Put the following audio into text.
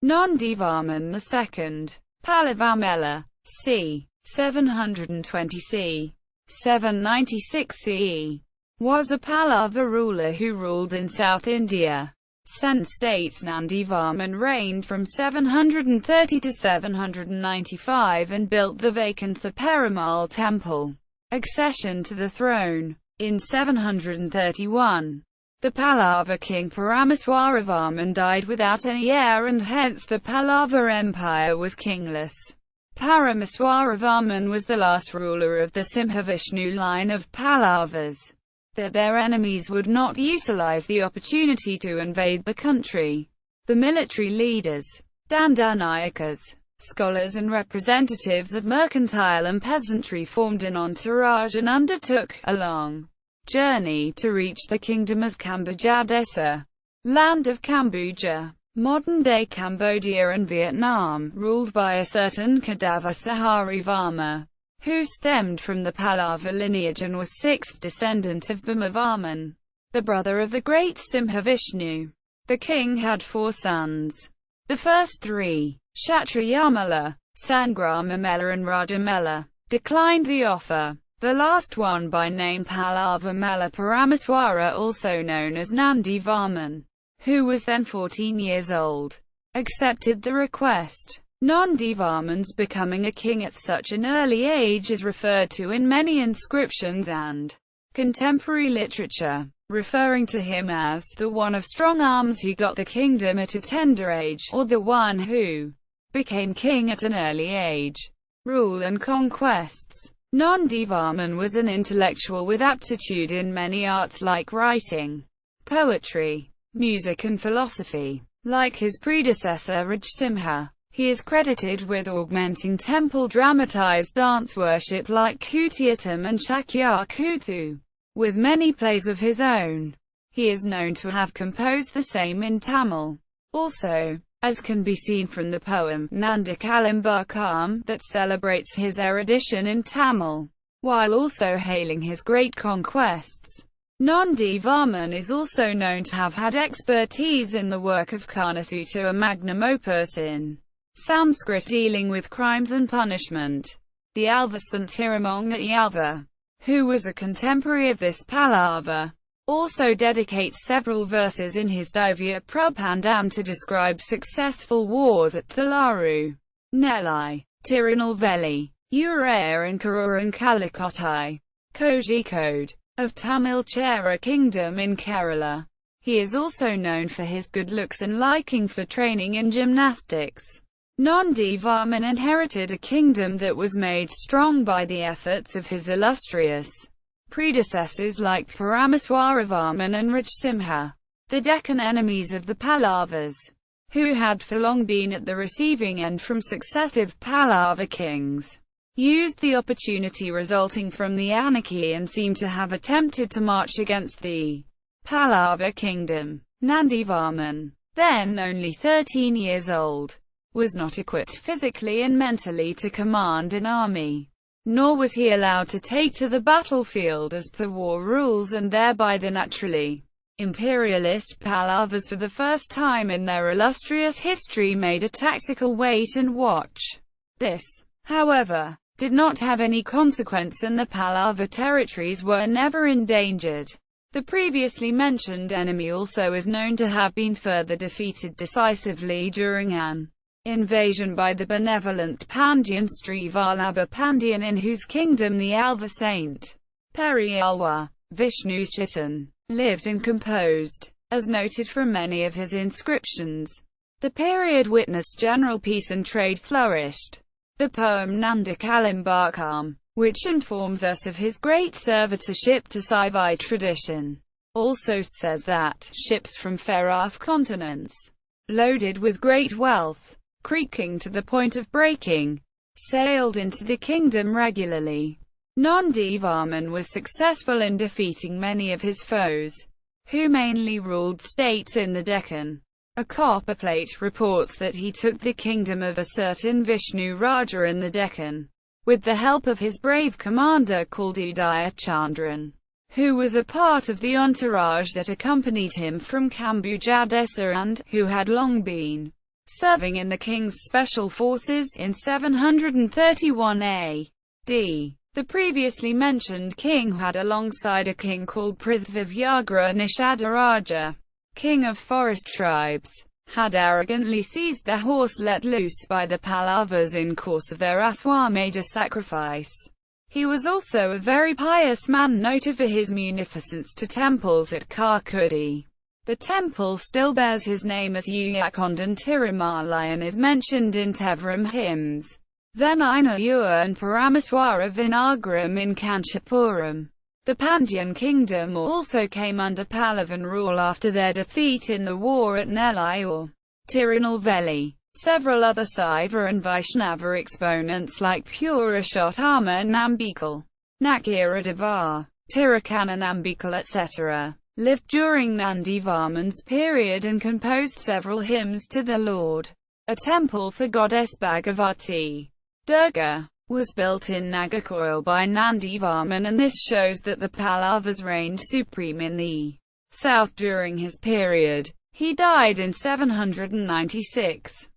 Nandivarman II. Pallavamalla. c. 720 c. 796 CE. Was a Pallava ruler who ruled in South India. Sen states Nandivarman reigned from 730 to 795 and built the Vaikuntha-Perumal Temple. Accession to the throne. In 731, the Pallava king Paramaswaravarman died without any heir and hence the Pallava Empire was kingless. Paramaswaravarman was the last ruler of the Simhavishnu line of Pallavas. That their enemies would not utilize the opportunity to invade the country. The military leaders, Dandanayakas, scholars and representatives of mercantile and peasantry formed an entourage and undertook a long journey to reach the kingdom of Kambojadesa, land of Cambodia, modern-day Cambodia and Vietnam, ruled by a certain Kadava Saharivarma, who stemmed from the Pallava lineage and was sixth descendant of Bhimavarman, the brother of the great Simhavishnu. The king had 4 sons. The first 3, Kshatriyamalla, Sangramamalla and Rajamalla, declined the offer. The last one, by name Pallavamalla Paramaswara, also known as Nandivarman, who was then 14 years old, accepted the request. Nandivarman's becoming a king at such an early age is referred to in many inscriptions and contemporary literature, referring to him as the one of strong arms who got the kingdom at a tender age, or the one who became king at an early age. Rule and conquests. Nandivarman was an intellectual with aptitude in many arts like writing, poetry, music and philosophy. Like his predecessor Rajsimha, he is credited with augmenting temple dramatized dance worship like Kutiyattam and Chakyakuthu, with many plays of his own. He is known to have composed the same in Tamil. Also, as can be seen from the poem Nandikalimbarkam that celebrates his erudition in Tamil, while also hailing his great conquests. Nandivarman is also known to have had expertise in the work of Karnasutta, a magnum opus in Sanskrit dealing with crimes and punishment. The Alva Sant Tirumanga Alva, who was a contemporary of this Pallava, also dedicates several verses in his Divya Prabandham to describe successful wars at Thalaru, Nellai, Tirunelveli, Urayur and Karur and Kalikottai, Kozhikode, of Tamil Chera Kingdom in Kerala. He is also known for his good looks and liking for training in gymnastics. Nandivarman inherited a kingdom that was made strong by the efforts of his illustrious predecessors like Paramaswaravarman and Rajsimha, the Deccan enemies of the Pallavas, who had for long been at the receiving end from successive Pallava kings, used the opportunity resulting from the anarchy and seem to have attempted to march against the Pallava kingdom. Nandivarman, then only 13 years old, was not equipped physically and mentally to command an army, nor was he allowed to take to the battlefield as per war rules, and thereby the naturally imperialist Pallavas for the first time in their illustrious history made a tactical wait-and-watch. This, however, did not have any consequence and the Pallava territories were never endangered. The previously mentioned enemy also is known to have been further defeated decisively during an invasion by the benevolent Pandyan Sri Vallabha Pandyan, in whose kingdom the Alva saint Periyalwa, Vishnu Chitan, lived and composed. As noted from many of his inscriptions, the period witnessed general peace and trade flourished. The poem Nandikalimbarkam, which informs us of his great servitorship to Saivite tradition, also says that ships from far-off continents, loaded with great wealth, creaking to the point of breaking, sailed into the kingdom regularly. Nandivarman was successful in defeating many of his foes, who mainly ruled states in the Deccan. A copper plate reports that he took the kingdom of a certain Vishnu Raja in the Deccan, with the help of his brave commander called Udaya Chandran, who was a part of the entourage that accompanied him from Kambojadesa and who had long been serving in the king's special forces in 731 AD. The previously mentioned king had alongside a king called Prithvivyagara Nishadaraja, king of forest tribes, had arrogantly seized the horse let loose by the Pallavas in course of their Aswamedha sacrifice. He was also a very pious man, noted for his munificence to temples at Karkudi. The temple still bears his name as Uyakondan Tirumalai and is mentioned in Tevaram hymns. Then Ainur and Paramaswara Vinagaram in Kanchipuram. The Pandyan kingdom also came under Pallavan rule after their defeat in the war at Nellai or Tirunelveli. Several other Saiva and Vaishnava exponents like Purushottama Nambikal, Nakira Tirukana Nambikal etc. lived during Nandivarman's period and composed several hymns to the Lord. A temple for goddess Bhagavati, Durga, was built in Nagarkoil by Nandivarman, and this shows that the Pallavas reigned supreme in the south during his period. He died in 796.